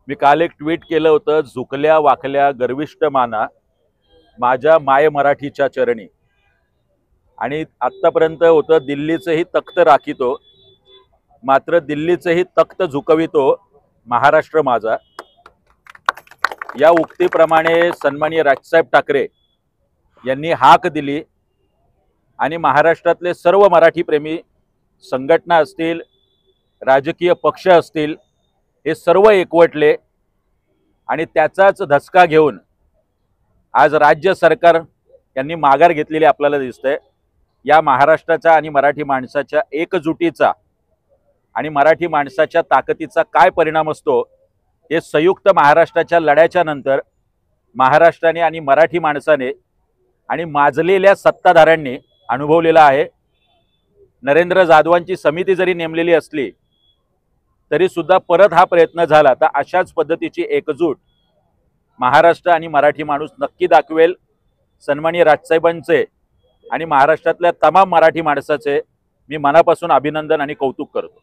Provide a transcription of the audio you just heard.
मी काल एक ट्विट केलं होतं, झुकल्या वाकल्या गर्विष्ठ माना माझ्या माय मराठीच्या चरणी. आणि आत्तापर्यंत होतं, दिल्लीचंही तख्त राखितो, मात्र दिल्लीचंही तख्त झुकवितो महाराष्ट्र माझा. या उक्तीप्रमाणे सन्माननीय राजसाहेब ठाकरे यांनी हाक दिली आणि महाराष्ट्रातले सर्व मराठी प्रेमी संघटना असतील, राजकीय पक्ष असतील, हे सर्व एकवटले आणि त्याचाच धसका घेऊन आज राज्य सरकार यांनी माघार घेतलेली आपल्याला दिसतंय. या महाराष्ट्राच्या आणि मराठी माणसाच्या एकजुटीचा आणि मराठी माणसाच्या ताकदीचा काय परिणाम असतो हे संयुक्त महाराष्ट्राच्या लढ्याच्या नंतर महाराष्ट्राने आणि मराठी माणसाने आणि माजलेल्या सत्ताधाऱ्यांनी अनुभवलेला आहे. नरेंद्र जाधवांची समिती जरी नेमलेली असली तरी सुद्धा परत हा प्रयत्न झाला तर अशाच पद्धतीची एकजूट महाराष्ट्र आणि मराठी माणूस नक्की दाखवेल. सन्माननीय राजसाहेबांचे आणि महाराष्ट्रातल्या तमाम मराठी माणसाचे मी मनापासून अभिनंदन आणि कौतुक करतो.